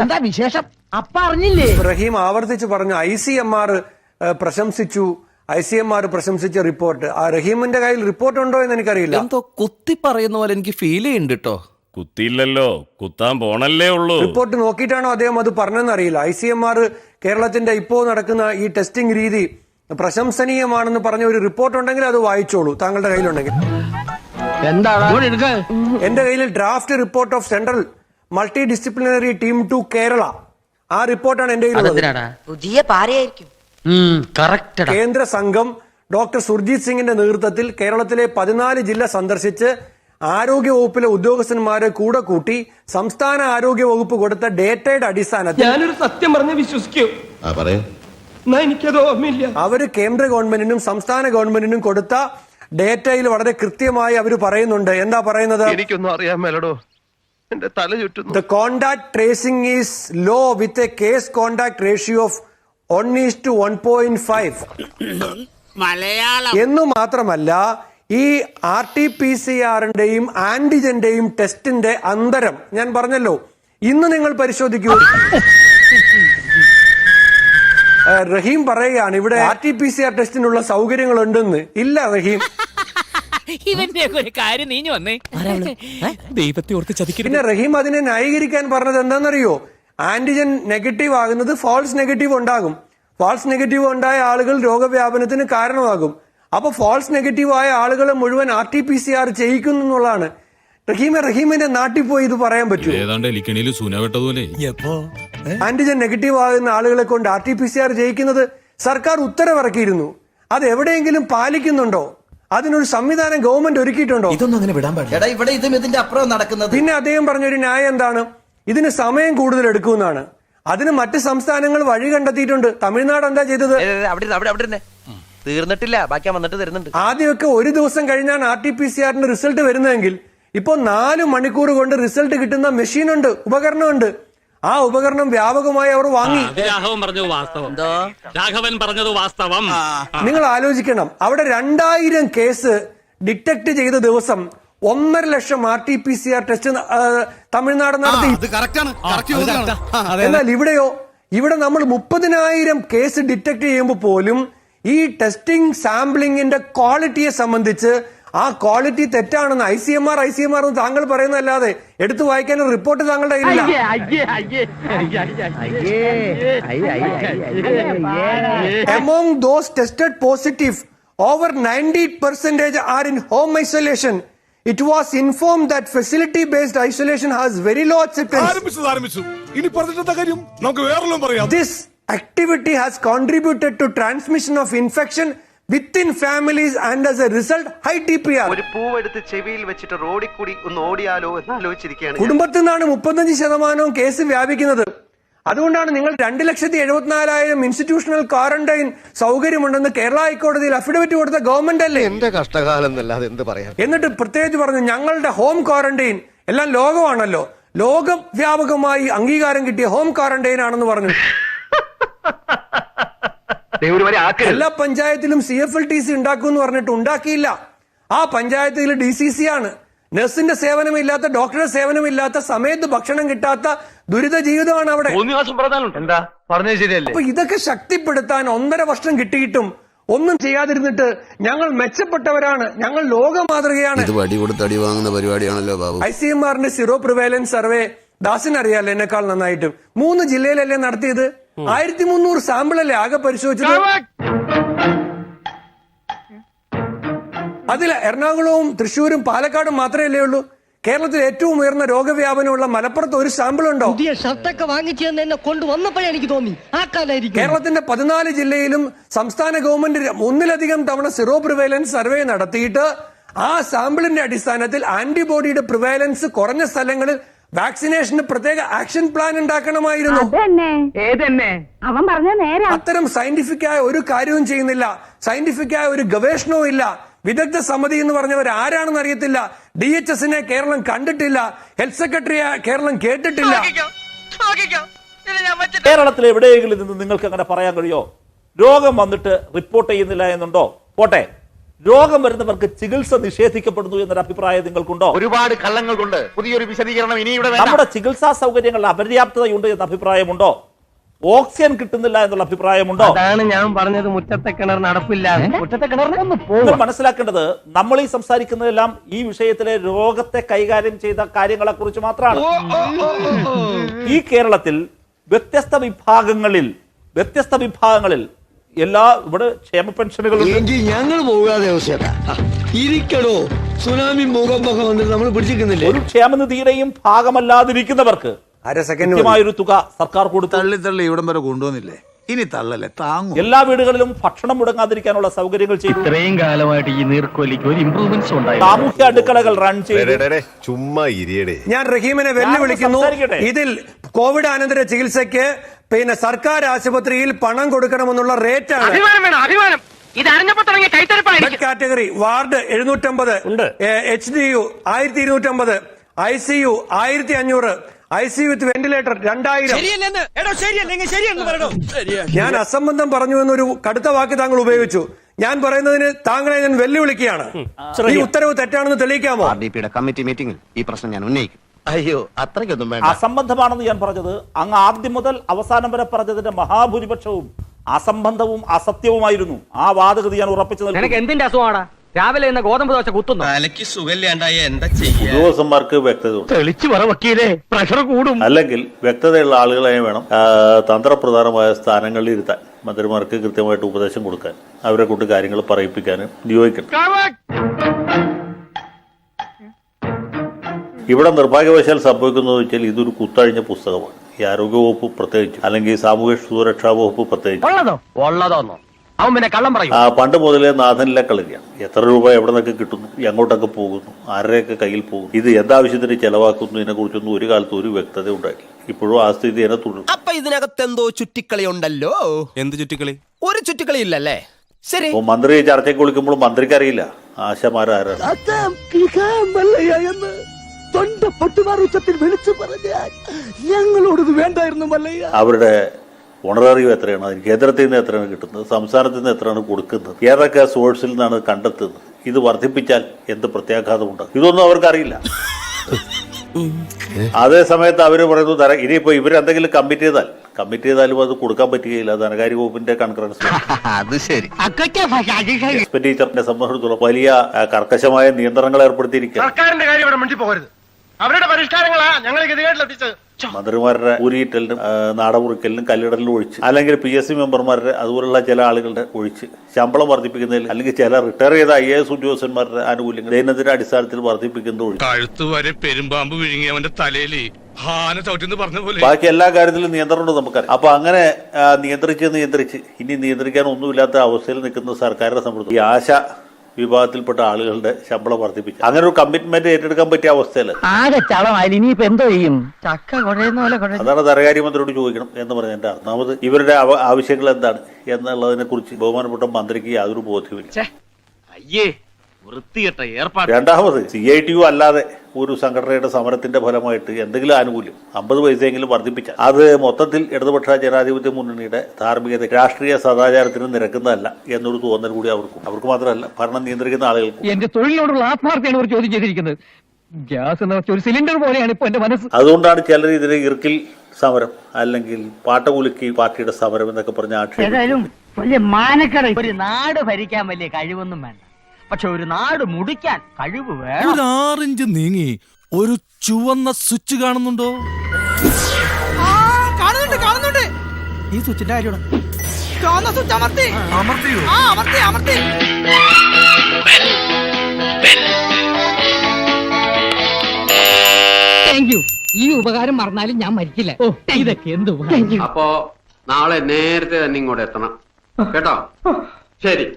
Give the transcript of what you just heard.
എന്താ വിശേഷം? അപ്പ അറിഞ്ഞില്ലേ? റഹീം ആവർത്തിച്ച് പറഞ്ഞു ICMR പ്രശംസിച്ച റിപ്പോർട്ട്. ആ റഹീമിന്റെ കയ്യിൽ റിപ്പോർട്ട് ഉണ്ടോ എന്ന് എനിക്കറിയില്ല. എന്തോ കുത്തി പറയുന്ന പോലെ എനിക്ക് ഫീൽ ചെയ്യുന്നുണ്ട് കേട്ടോ. കുത്തിയില്ലല്ലോ, കുത്താൻ പോണല്ലേ ഉള്ളൂ. റിപ്പോർട്ട് നോക്കിയിട്ടാണോ അദ്ദേഹം അത് പറഞ്ഞെന്ന് അറിയില്ല. ICMR കേരളത്തിന്റെ ഇപ്പോ നടക്കുന്ന ഈ ടെസ്റ്റിംഗ് രീതി പ്രശംസനീയമാണെന്ന് പറഞ്ഞ ഒരു റിപ്പോർട്ട് ഉണ്ടെങ്കിൽ അത് വായിച്ചോളൂ, താങ്കളുടെ കയ്യിലുണ്ടെങ്കിൽ. എന്റെ കയ്യിൽ draft report of central multidisciplinary team to Kerala, ആ റിപ്പോർട്ടാണ് എന്റെ കയ്യിലുള്ളത്. പുതിയ പാരയായിരിക്കും. കേന്ദ്ര സംഘം ഡോക്ടർ സുർജിത് സിംഗിന്റെ നേതൃത്വത്തിൽ കേരളത്തിലെ 14 ജില്ല സന്ദർശിച്ച് ആരോഗ്യ വകുപ്പിലെ ഉദ്യോഗസ്ഥന്മാരെ കൂടെ കൂട്ടി സംസ്ഥാന ആരോഗ്യ വകുപ്പ് കൊടുത്ത ഡേറ്റയുടെ അടിസ്ഥാനത്തിൽ ഞാനൊരു സത്യം പറഞ്ഞ് വിശ്വസിക്കൂ. എനിക്കത് ഓർമ്മയില്ല. അവര് കേന്ദ്ര ഗവൺമെന്റിനും സംസ്ഥാന ഗവൺമെന്റിനും കൊടുത്ത ഡേറ്റയിൽ വളരെ കൃത്യമായി അവർ പറയുന്നുണ്ട്. എന്താ പറയുന്നത്? എനിക്കൊന്നും അറിയാൻ മേലടോ, എന്റെ തല ചുറ്റുന്നു. The contact tracing is low with a case contact ratio of 1:1.5. എന്നു മാത്രമല്ല, ഈ RT-PCR ആന്റിജന്റെയും ടെസ്റ്റിന്റെ അന്തരം ഞാൻ പറഞ്ഞല്ലോ, ഇന്ന് നിങ്ങൾ പരിശോധിക്കൂ. റഹീം പറയുകയാണ് ഇവിടെ RT-PCR ടെസ്റ്റിനുള്ള സൗകര്യങ്ങൾ ഉണ്ടെന്ന്. ഇല്ല റഹീം, ഇവന്റെ ഒരു കാര്യം നീഞ്ഞു വന്നേ. ദൈവത്തെ ഓർത്ത് ചതിക്കരുത്. പിന്നെ റഹീം അതിനെ ന്യായീകരിക്കാൻ പറഞ്ഞത് എന്താണെന്നറിയോ? ആന്റിജൻ നെഗറ്റീവ് ആകുന്നത് ഫാൾസ് നെഗറ്റീവ് ഉണ്ടാകും. ഫാൾസ് നെഗറ്റീവ് ഉണ്ടായ ആളുകൾ രോഗവ്യാപനത്തിന് കാരണമാകും. അപ്പൊ ഫാൾസ് നെഗറ്റീവ് ആയ ആളുകളെ മുഴുവൻ RT-PCR ചെയ്യിക്കുന്നു എന്നുള്ളതാണ്. റഹീമിന്റെ നാട്ടിൽ പോയി ഇത് പറയാൻ പറ്റുമോ? ആന്റിജൻ നെഗറ്റീവ് ആകുന്ന ആളുകളെ കൊണ്ട് RT-PCR ചെയ്യിക്കുന്നത് സർക്കാർ ഉത്തരവിറക്കിയിരുന്നു. അത് എവിടെയെങ്കിലും പാലിക്കുന്നുണ്ടോ? അതിനൊരു സംവിധാനം ഗവൺമെന്റ് ഒരുക്കിയിട്ടുണ്ടോ? ഇതൊന്നും അങ്ങനെ വിടാൻ പാടില്ല. ഇവിടെ ഇതിന്റെ അപ്പുറം നടക്കുന്നത്. പിന്നെ അദ്ദേഹം പറഞ്ഞൊരു ന്യായം എന്താണ്? ഇതിന് സമയം കൂടുതൽ എടുക്കുമെന്നാണ്. അതിന് മറ്റ് സംസ്ഥാനങ്ങൾ വഴി കണ്ടെത്തിയിട്ടുണ്ട്. തമിഴ്നാട് എന്താ ചെയ്തത്? തീർന്നിട്ടില്ല, ബാക്കി വന്നിട്ട് തരുന്നുണ്ട്. ആദ്യമൊക്കെ ഒരു ദിവസം കഴിഞ്ഞാണ് RT-PCR റിസൾട്ട് വരുന്നതെങ്കിൽ ഇപ്പൊ 4 മണിക്കൂർ കൊണ്ട് റിസൾട്ട് കിട്ടുന്ന മെഷീനുണ്ട്, ഉപകരണമുണ്ട്. ആ ഉപകരണം വ്യാപകമായി അവർ വാങ്ങി. രാഘവൻ പറഞ്ഞത് വാസ്തവം. നിങ്ങൾ ആലോചിക്കണം, അവിടെ 2000 കേസ് ഡിറ്റക്ട് ചെയ്ത ദിവസം 1.5 ലക്ഷം RT-PCR ടെസ്റ്റ് തമിഴ്നാട് നടത്തി. എന്നാൽ ഇവിടെയോ? ഇവിടെ നമ്മൾ 30,000 കേസ് ഡിറ്റക്ട് ചെയ്യുമ്പോൾ പോലും ഈ ടെസ്റ്റിംഗ് സാമ്പിളിങ്ങിന്റെ ക്വാളിറ്റിയെ സംബന്ധിച്ച് ആ ക്വാളിറ്റി തെറ്റാണെന്ന് ICMR എന്ന് താങ്കൾ പറയുന്നതല്ലാതെ എടുത്തു വായിക്കാൻ റിപ്പോർട്ട് താങ്കളുടെ കയ്യിലില്ല. Among those tested positive, over 90% are in home isolation. It was informed that facility-based isolation has very low acceptance. This activity has contributed to transmission of infection within families and as a result high TPR. ഒരു പൂവെടുത്ത് ചെവിയിൽ വെച്ചിട്ട് റോഡിൽ കൂടി ഒന്ന് ഓടിയാലോ എന്ന് ആലോചിച്ചിരിക്കുകയാണ്. കുടുംബത്തിൽ നിന്നാണ് 35% case വ്യാപിക്കുന്നത്. അതുകൊണ്ടാണ് നിങ്ങൾ 2,74,000 ഇൻസ്റ്റിറ്റ്യൂഷണൽ ക്വാറന്റൈൻ സൗകര്യമുണ്ടെന്ന് കേരള ഹൈക്കോടതിയിൽ അഫിഡവിറ്റ് കൊടുത്ത ഗവൺമെന്റ് അല്ലേ? എന്റെ കഷ്ടകാലം എന്നല്ലാതെ എന്ത് പറയാം. എന്നിട്ട് പ്രത്യേകിച്ച് പറഞ്ഞു ഞങ്ങളുടെ ഹോം ക്വാറന്റൈൻ എല്ലാം ലോകമാണല്ലോ, ലോകവ്യാപകമായി അംഗീകാരം കിട്ടിയ ഹോം ക്വാറന്റൈൻ ആണെന്ന് പറഞ്ഞു. എല്ലാ പഞ്ചായത്തിലും CFLTC ഉണ്ടാക്കുമെന്ന് പറഞ്ഞിട്ട് ഉണ്ടാക്കിയില്ല. ആ പഞ്ചായത്തിൽ DCC ആണ്. നഴ്സിന്റെ സേവനമില്ലാത്ത, ഡോക്ടറുടെ സേവനമില്ലാത്ത, സമയത്ത് ഭക്ഷണം കിട്ടാത്ത ദുരിത ജീവിതമാണ് അവിടെ. എന്താ പറഞ്ഞത് ശരിയല്ലേ? അപ്പൊ ഇതൊക്കെ ശക്തിപ്പെടുത്താൻ 1.5 വർഷം കിട്ടിയിട്ടും ഒന്നും ചെയ്യാതിരുന്നിട്ട് ഞങ്ങൾ മെച്ചപ്പെട്ടവരാണ്, ഞങ്ങൾ ലോക മാതൃകയാണ്. ICMR സീറോ പ്രിവേലൻസ് സർവേ ദാസിനറിയാലോ എന്നെക്കാൾ നന്നായിട്ട്. 3 ജില്ലയിലല്ലേ നടത്തിയത്? 1300 സാമ്പിളല്ലേ ആകെ പരിശോധിച്ചത്. അതിൽ എറണാകുളവും തൃശ്ശൂരും പാലക്കാടും മാത്രമല്ലേ ഉള്ളൂ. കേരളത്തിൽ ഏറ്റവും ഉയർന്ന രോഗവ്യാപനമുള്ള മലപ്പുറത്ത് ഒരു സാമ്പിൾ ഉണ്ടോ? കേരളത്തിന്റെ 14 ജില്ലയിലും സംസ്ഥാന ഗവൺമെന്റ് 1-ലധികം തവണ സീറോ പ്രിവേലൻസ് സർവേ നടത്തിയിട്ട് ആ സാമ്പിളിന്റെ അടിസ്ഥാനത്തിൽ ആന്റിബോഡിയുടെ പ്രിവേലൻസ് കുറഞ്ഞ സ്ഥലങ്ങളിൽ വാക്സിനേഷന് പ്രത്യേക ആക്ഷൻ പ്ലാൻ ഉണ്ടാക്കണമായിരുന്നു. അത്തരം സയന്റിഫിക് ആയ ഒരു കാര്യവും ചെയ്യുന്നില്ല. സയന്റിഫിക് ആയ ഒരു ഗവേഷണവും ഇല്ല. വിദഗ്ധ സമിതി എന്ന് പറഞ്ഞവർ ആരാണെന്ന് അറിയത്തില്ല. DHSനെ കേരളം കണ്ടിട്ടില്ല. ഹെൽത്ത് സെക്രട്ടറിയെ കേരളം കേട്ടിട്ടില്ല. കേരളത്തിൽ എവിടെയെങ്കിലും നിന്ന് നിങ്ങൾക്ക് അങ്ങനെ പറയാൻ കഴിയോ? രോഗം വന്നിട്ട് റിപ്പോർട്ട് ചെയ്യുന്നില്ല എന്നുണ്ടോ? പോട്ടെ, രോഗം വരുന്നവർക്ക് ചികിത്സ നിഷേധിക്കപ്പെടുന്നു എന്നൊരു അഭിപ്രായം നിങ്ങൾക്കുണ്ടോ? ഒരുപാട് കള്ളങ്ങൾ കൊണ്ട് പുതിയൊരു വിശദീകരണം ഇനി ഇവിടെ നമ്മുടെ ചികിത്സാ സൗകര്യങ്ങളിൽ അപര്യാപ്തതയുണ്ട് എന്ന അഭിപ്രായമുണ്ടോ? ഓക്സിജൻ കിട്ടുന്നില്ല എന്നുള്ള അഭിപ്രായമുണ്ടോ? അതാണ് ഞാൻ പറഞ്ഞത്, മുറ്റത്തെ കിണർ നടപ്പില്ല. മുറ്റത്തെ കിണറിനൊന്ന് നിങ്ങൾ മനസ്സിലാക്കേണ്ടത് നമ്മൾ ഈ സംസാരിക്കുന്നതെല്ലാം ഈ വിഷയത്തിലെ രോഗത്തെ കൈകാര്യം ചെയ്ത കാര്യങ്ങളെ കുറിച്ച് മാത്രമാണ്. ഈ കേരളത്തിൽ വ്യത്യസ്ത വിഭാഗങ്ങളിൽ എല്ലാ ഇവിടെ ക്ഷേമ പെൻഷനുകളുണ്ട്. ഞങ്ങൾ പോകാതെ ഇരിക്കടോ, സുനാമി ഭൂകമ്പൊക്കെ വന്നിട്ട് നമ്മൾ പിടിച്ചിരിക്കുന്നില്ലേ? ഒരു ക്ഷേമനിധിയുടെയും ഭാഗമല്ലാതിരിക്കുന്നവർക്ക് കൃത്യമായൊരു തുക സർക്കാർ കൊടുത്തു. തള്ളി ഇവിടം വരെ കൊണ്ടുവന്നില്ലേ? ഇനി തള്ളല്ലേ, താങ്ങും. എല്ലാ വീടുകളിലും ഭക്ഷണം മുടങ്ങാതിരിക്കാനുള്ള സൗകര്യങ്ങൾ ചെയ്തു. ഇത്രയും കാലമായിട്ട് ഈ നീർക്കൊലിക്ക് ഒരു ഇംപ്രൂവ്മെന്റ്സ് ഉണ്ടായി. സാമൂഹ്യ അടുക്കളകൾ റൺ ചെയ്തു. ചുമ്മാ ഇരിയടേ. ഞാൻ റഹീമിനെ വെല്ലുവിളിക്കുന്നു. ഇതിൽ കോവിഡ് അനന്തര ചികിത്സയ്ക്ക് സർക്കാർ ആശുപത്രിയിൽ പണം കൊടുക്കണമെന്നുള്ള റേറ്റാണ്. Category ward 750, HDU 1250, ICU 1500, ICU വിത്ത് വെന്റിലേറ്റർ 2000. ഞാൻ അസംബന്ധം പറഞ്ഞു എന്നൊരു കടുത്ത വാക്ക് താങ്കൾ ഉപയോഗിച്ചു. ഞാൻ പറയുന്നതിന് താങ്കളെ ഞാൻ വെല്ലുവിളിക്കുകയാണ്. ഈ ഉത്തരവ് തെറ്റാണെന്ന് തെളിയിക്കാമോ? കമ്മിറ്റി മീറ്റിംഗിൽ ഈ പ്രശ്നം ഞാൻ ഉന്നയിക്കും. അയ്യോ, അത്രയ്ക്കൊന്നും വേണ്ട. അസംബന്ധമാണെന്ന് ഞാൻ പറഞ്ഞത് അങ്ങ് ആദ്യം മുതൽ അവസാനം വരെ പറഞ്ഞതിന്റെ മഹാഭൂരിപക്ഷവും അസംബന്ധവും അസത്യവുമായിരുന്നു. ആ വാദഗതി ഞാൻ ഉറപ്പിച്ചു നൽകുന്നു. എന്തിന്റെ അസുഖമാണ്? രാവിലെ ഇന്ന് ഗോതമ്പ് ദോശ കുത്തുന്നു. തലയ്ക്ക് സുഖമില്ലാണ്ടായ എന്താ ചെയ്യുക? ഉദ്യോഗസ്ഥന്മാർക്ക് വ്യക്തത തെളിച്ചു പറ വക്കീലേ, പ്രഷർ കൂടും. അല്ലെങ്കിൽ വ്യക്തതയുള്ള ആളുകളെ വേണം തന്ത്രപ്രധാനമായ സ്ഥാനങ്ങളിൽ ഇരുത്താൻ. മന്ത്രിമാർക്ക് കൃത്യമായിട്ട് ഉപദേശം കൊടുക്കാൻ, അവരെ കൊണ്ട് കാര്യങ്ങൾ പറയിപ്പിക്കാനും നിയോഗിക്കണം. ഇവിടെ നിർഭാഗ്യവശാൽ സംഭവിക്കുന്നത് വെച്ചാൽ ഇതൊരു കുത്തഴിഞ്ഞ പുസ്തകമാണ്. ഈ ആരോഗ്യവകുപ്പ് പ്രത്യേകിച്ച്, അല്ലെങ്കിൽ സാമൂഹ്യ സുരക്ഷാ വകുപ്പ് പ്രത്യേകിച്ച് ഉള്ളതോന്നോ അവൻ പിന്നെ കള്ളം പറയും. പണ്ട് മുതലേ നാഥനിലെ കളിയാണ്. എത്ര രൂപ എവിടെ നിന്നൊക്കെ കിട്ടുന്നു, എങ്ങോട്ടൊക്കെ പോകുന്നു, ആരുടെയൊക്കെ കയ്യിൽ പോകുന്നു, ഇത് എന്താവശ്യത്തിന് ചെലവാക്കുന്നു, ഇതിനെ കുറിച്ചൊന്നും ഒരു കാലത്ത് ഒരു വ്യക്തത ഉണ്ടായില്ല. ഇപ്പോഴും ആ സ്ഥിതി തന്നെ തുടരും. അപ്പൊ ഇതിനകത്ത് എന്തോ ചുറ്റിക്കളി ഉണ്ടല്ലോ. എന്ത് ചുറ്റിക്കളി? ഒരു ചുറ്റിക്കളി ഇല്ലല്ലേ? ശരി. മന്ത്രി ചർച്ചയ്ക്ക് വിളിക്കുമ്പോൾ മന്ത്രിക്ക് അറിയില്ല ആശമാരാരാണ്. ഞങ്ങളോട് വേണ്ടായിരുന്നു മല്ലയ്യ. അവരുടെ ഓണററിയും എത്രയാണ്, അതിന് കേന്ദ്രത്തിൽ നിന്ന് എത്രയാണ് കിട്ടുന്നത്, സംസ്ഥാനത്തിൽ നിന്ന് എത്രയാണ് കൊടുക്കുന്നത്, ഏതൊക്കെ സോഴ്സിൽ നിന്നാണ് കണ്ടെത്തുന്നത്, ഇത് വർദ്ധിപ്പിച്ചാൽ എന്ത് പ്രത്യാഘാതം ഉണ്ടാകും, ഇതൊന്നും അവർക്കറിയില്ല. അതേ സമയത്ത് അവര് പറയുന്നു ഇനിയിപ്പോ ഇവരെന്തെങ്കിലും കമ്മിറ്റ് ചെയ്താലും അത് കൊടുക്കാൻ പറ്റുകയില്ല. ധനകാര്യ വകുപ്പിന്റെ കൺകറൻസ്. അത് ശരി. എക്സ്പെൻഡിച്ചറിനെ സംബന്ധിച്ചിടത്തോളം വലിയ കർക്കശമായ നിയന്ത്രണങ്ങൾ ഏർപ്പെടുത്തിയിരിക്കുക. സർക്കാരിന്റെ കാര്യം ഇവിടെ മിണ്ടി പോകരുത്. അവരുടെ പരിഷ്കാരങ്ങളാ ഞങ്ങൾ ഗതികേട്ടിലെത്തിച്ചത്. മന്ത്രിമാരുടെ ഊരിയിട്ടലിനും നാടമുറിക്കലിനും കല്ലിടലിനും ഒഴിച്ച്, അല്ലെങ്കിൽ PSC മെമ്പർമാരുടെ അതുപോലുള്ള ചില ആളുകളുടെ ഒഴിച്ച് ശമ്പളം വർദ്ധിപ്പിക്കുന്നതിൽ, അല്ലെങ്കിൽ ചില റിട്ടയർ ചെയ്ത IAS ഉദ്യോഗസ്ഥന്മാരുടെ ആനുകൂല്യങ്ങൾ ദൈനംദിന അടിസ്ഥാനത്തിൽ വർദ്ധിപ്പിക്കുന്നത് ഒഴിച്ച് കഴുത്ത് വരെ പെരുമ്പാമ്പ് വിഴുങ്ങി അവന്റെ തലയിൽ ഹാന ചവിട്ടിന്ന് പറഞ്ഞ പോലെ ബാക്കി എല്ലാ കാര്യത്തിലും നിയന്ത്രണം നമുക്കറിയാം. അപ്പൊ അങ്ങനെ നിയന്ത്രിച്ച് ഇനി നിയന്ത്രിക്കാൻ ഒന്നുമില്ലാത്ത അവസ്ഥയിൽ നിൽക്കുന്ന സർക്കാരിനെ സംബന്ധിച്ച് ഈ ആശ വിഭാഗത്തിൽപ്പെട്ട ആളുകളുടെ ശമ്പളം വർദ്ധിപ്പിച്ചു അങ്ങനെ ഒരു കമ്മിറ്റ്മെന്റ് ഏറ്റെടുക്കാൻ പറ്റിയ അവസ്ഥയില് അതാണ് ധനകാര്യമന്ത്രിയോട് ചോദിക്കണം എന്ന് പറഞ്ഞ എന്റെ അർത്ഥം. ഒന്നാമത് ഇവരുടെ ആവശ്യങ്ങൾ എന്താണ് എന്നുള്ളതിനെ കുറിച്ച് ബഹുമാനപ്പെട്ട മന്ത്രിക്ക് യാതൊരു ബോധ്യമില്ല. രണ്ടാമത് CITU അല്ലാതെ ഒരു സംഘടനയുടെ സമരത്തിന്റെ ഫലമായിട്ട് എന്തെങ്കിലും ആനുകൂല്യം 50 പൈസയെങ്കിലും വർദ്ധിപ്പിച്ച അത് മൊത്തത്തിൽ ഇടതുപക്ഷ ജനാധിപത്യ മുന്നണിയുടെ ധാർമ്മികത, രാഷ്ട്രീയ സദാചാരത്തിന് നിരക്കുന്നതല്ല എന്നൊരു തോന്നൽ കൂടി അവർക്ക് മാത്രമല്ല ഭരണം നിയന്ത്രിക്കുന്ന ആളുകൾക്കും. എന്റെ തൊഴിലിനോടുള്ള ആത്മാർത്ഥയാണ് ഒരു ചോദ്യം ചെയ്തിരിക്കുന്നത്. ഗ്യാസ് എന്ന് വെച്ച ഒരു സിലിണ്ടർ പോലെയാണ് ഇപ്പൊ എന്റെ മനസ്സ്. അതുകൊണ്ടാണ് ചിലർ ഇതിനെ ഇർക്കിൽ സമരം അല്ലെങ്കിൽ പാട്ടകുലുക്കി പാർട്ടിയുടെ സമരം എന്നൊക്കെ പറഞ്ഞ ആക്ഷേപം. വലിയ മാനക്കട. ഒരു നാട് ഭരിക്കാൻ വലിയ കഴിവൊന്നും വേണ്ട, പക്ഷെ ഒരു നാട് മുടിക്കാൻ കഴിവ് വേണം. ഒരു 6 ഇഞ്ച് നീങ്ങി ഒരു ചുവന്ന സ്വിച്ച് കാണുന്നുണ്ടോ? കാണുന്നുണ്ട്. ഈ സ്വിച്ചിന്റെ കാര്യമാണ്. Thank you. ഈ ഉപകാരം മറന്നാലും ഞാൻ മരിക്കില്ല. ഇതൊക്കെ എന്ത്. അപ്പോ നാളെ നേരത്തെ തന്നെ ഇങ്ങോട്ട് എത്തണം കേട്ടോ. ശരി.